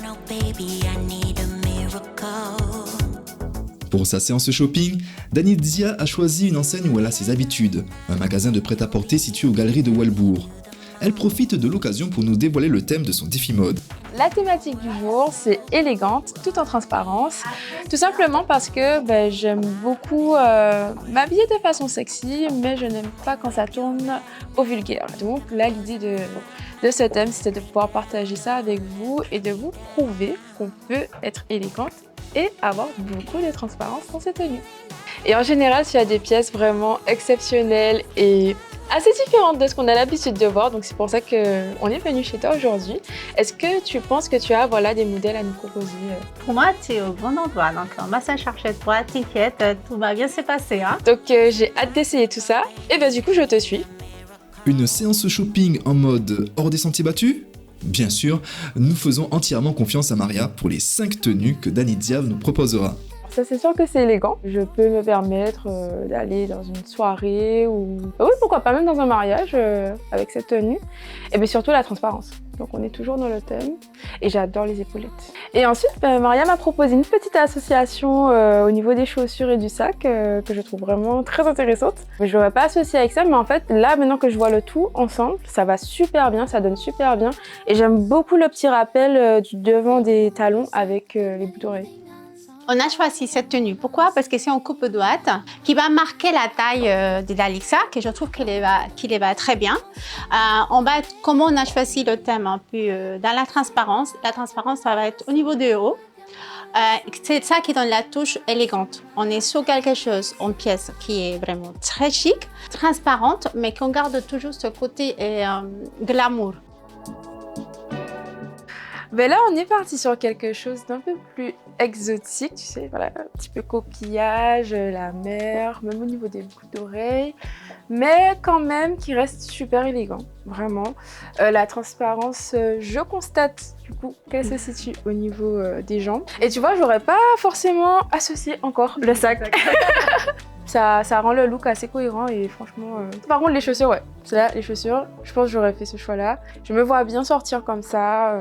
oh baby, I need a miracle. Pour sa séance shopping, Dani Dzia a choisi une enseigne où elle a ses habitudes, un magasin de prêt-à-porter situé aux Galeries de Walbourg. Elle profite de l'occasion pour nous dévoiler le thème de son défi mode. La thématique du jour, c'est élégante, tout en transparence. Tout simplement parce que j'aime beaucoup m'habiller de façon sexy, mais je n'aime pas quand ça tourne au vulgaire. Donc là, l'idée de ce thème, c'était de pouvoir partager ça avec vous et de vous prouver qu'on peut être élégante et avoir beaucoup de transparence dans ses tenues. Et en général, tu as des pièces vraiment exceptionnelles et assez différentes de ce qu'on a l'habitude de voir, donc c'est pour ça qu'on est venu chez toi aujourd'hui. Est-ce que tu penses que tu as des modèles à nous proposer? Pour moi, tu es au bon endroit, donc on va se chercher toi, t'inquiète, tout va bien se passer. Hein. Donc j'ai hâte d'essayer tout ça, et du coup je te suis. Une séance shopping en mode hors des sentiers battus? Bien sûr, nous faisons entièrement confiance à Maria pour les 5 tenues que Dani Dzia nous proposera. Ça, c'est sûr que c'est élégant. Je peux me permettre d'aller dans une soirée ou... oui, pourquoi pas, même dans un mariage avec cette tenue. Et bien surtout la transparence. Donc on est toujours dans le thème et j'adore les épaulettes. Et ensuite, Maria m'a proposé une petite association au niveau des chaussures et du sac que je trouve vraiment très intéressante. Je l'aurais pas associé avec ça, mais en fait, là, maintenant que je vois le tout ensemble, ça va super bien, ça donne super bien. Et j'aime beaucoup le petit rappel du devant des talons avec les boucles d'oreilles. On a choisi cette tenue. Pourquoi? Parce que c'est un coupe-droite qui va marquer la taille de l'Alixa, que je trouve qu'il va très bien. Comment on a choisi le thème un peu dans la transparence ça va être au niveau du haut. C'est ça qui donne la touche élégante. On est sur quelque chose, une pièce qui est vraiment très chic, transparente, mais qu'on garde toujours ce côté glamour. Là, on est parti sur quelque chose d'un peu plus exotique, tu sais, voilà, un petit peu coquillage, la mer, même au niveau des boucles d'oreilles, mais quand même qui reste super élégant, vraiment. La transparence, je constate du coup qu'elle se situe au niveau des jambes. Et tu vois, j'aurais pas forcément associé encore le sac. Ça rend le look assez cohérent et franchement... Par contre, les chaussures, ouais. Là, les chaussures, je pense que j'aurais fait ce choix-là. Je me vois bien sortir comme ça,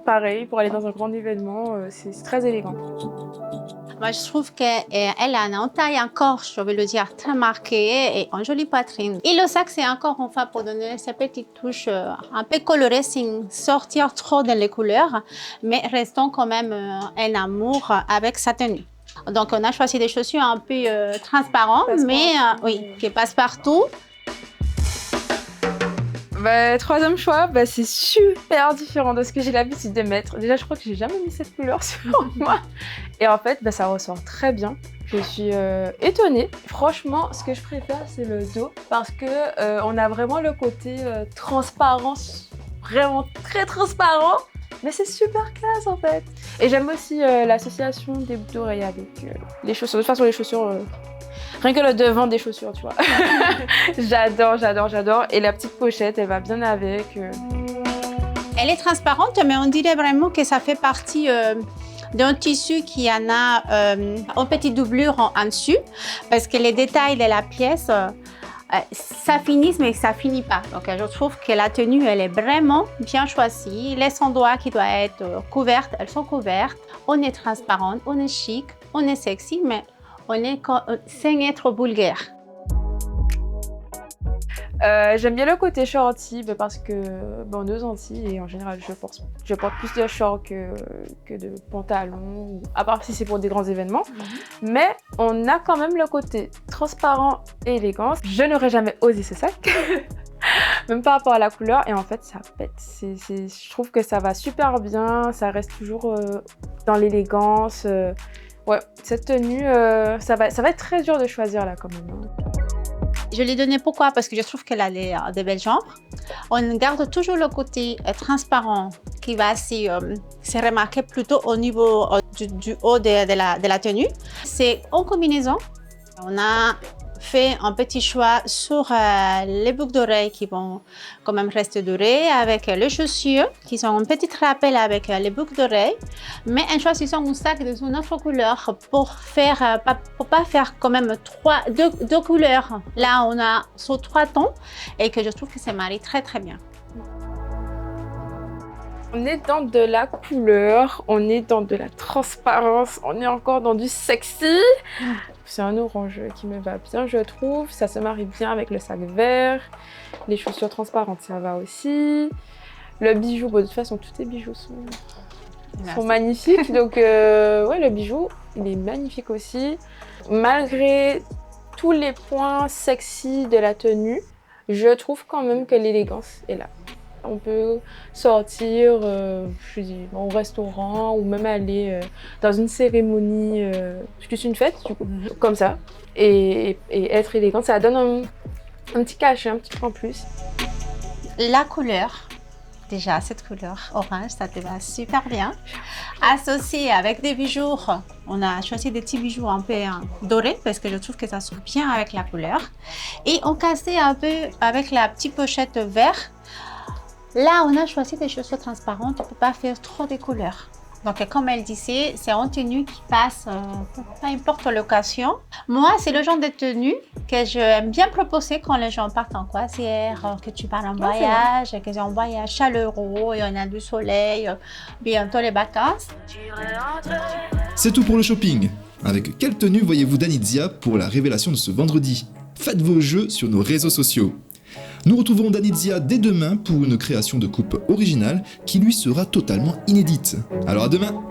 pareil, pour aller dans un grand événement. C'est très élégant. Moi, je trouve qu'elle a une taille encore, je veux le dire, très marquée et une jolie poitrine. Et le sac, c'est encore une fois pour donner cette petite touche un peu colorée sans sortir trop dans les couleurs, mais restant quand même un amour avec sa tenue. Donc, on a choisi des chaussures un peu transparentes, mais qui passent partout. Troisième choix, c'est super différent de ce que j'ai l'habitude de mettre. Déjà, je crois que j'ai jamais mis cette couleur sur moi. Et en fait, ça ressort très bien. Je suis étonnée. Franchement, ce que je préfère, c'est le dos parce que on a vraiment le côté transparence, vraiment très transparent. Mais c'est super classe en fait. Et j'aime aussi l'association des boucles d'oreilles avec les chaussures. De toute façon, les chaussures, rien que le devant des chaussures, tu vois. J'adore. Et la petite pochette, elle va bien avec. Elle est transparente, mais on dirait vraiment que ça fait partie d'un tissu qui en a une petite doublure en dessus. Parce que les détails de la pièce... ça finit, mais ça finit pas. Donc, je trouve que la tenue, elle est vraiment bien choisie. Les endroits qui doivent être couverts, elles sont couvertes. On est transparente, on est chic, on est sexy, mais on est sans être vulgaire. J'aime bien le côté shorty parce que on est aux Antilles et en général je porte plus de shorts que de pantalons, à part si c'est pour des grands événements. Mais on a quand même le côté transparent et élégant. Je n'aurais jamais osé ce sac, même par rapport à la couleur, et en fait ça pète. Je trouve que ça va super bien, ça reste toujours dans l'élégance. Ouais, cette tenue, ça va être très dur de choisir là quand même. Je l'ai donnée pourquoi? Parce que je trouve qu'elle a des belles jambes. On garde toujours le côté transparent qui va se remarquer plutôt au niveau du haut de la tenue. C'est en combinaison. On a fait un petit choix sur les boucles d'oreilles qui vont quand même rester dorées, avec les chaussures qui sont un petit rappel avec les boucles d'oreilles, mais en choisissant un sac de une autre couleur pour pas faire quand même deux couleurs. Là, on a sur 3 tons et que je trouve que ça marie très très bien. On est dans de la couleur, on est dans de la transparence, on est encore dans du sexy. C'est un orange qui me va bien, je trouve. Ça se marie bien avec le sac vert. Les chaussures transparentes, ça va aussi. Le bijou, bon, de toute façon, tous les bijoux sont magnifiques. Donc, ouais, le bijou, il est magnifique aussi. Malgré tous les points sexy de la tenue, je trouve quand même que l'élégance est là. On peut sortir je dis, au restaurant ou même aller dans une cérémonie, juste une fête, du coup, comme ça, et être élégante. Ça donne un petit cachet, un petit peu en plus. La couleur, déjà cette couleur orange, ça te va super bien. Associé avec des bijoux, on a choisi des petits bijoux un peu dorés parce que je trouve que ça se bien avec la couleur. Et on cassait un peu avec la petite pochette vert. Là, on a choisi des chaussures transparentes, on ne peut pas faire trop de couleurs. Donc, comme elle disait, c'est une tenue qui passe, peu importe l'occasion. Moi, c'est le genre de tenue que j'aime bien proposer quand les gens partent en croisière, que tu pars en voyage, que c'est un voyage chaleureux, et on a du soleil, bientôt les vacances. C'est tout pour le shopping. Avec quelle tenue voyez-vous Dany Dzia pour la révélation de ce vendredi? Faites vos jeux sur nos réseaux sociaux. Nous retrouverons Dany Dzia dès demain pour une création de coupe originale qui lui sera totalement inédite. Alors à demain!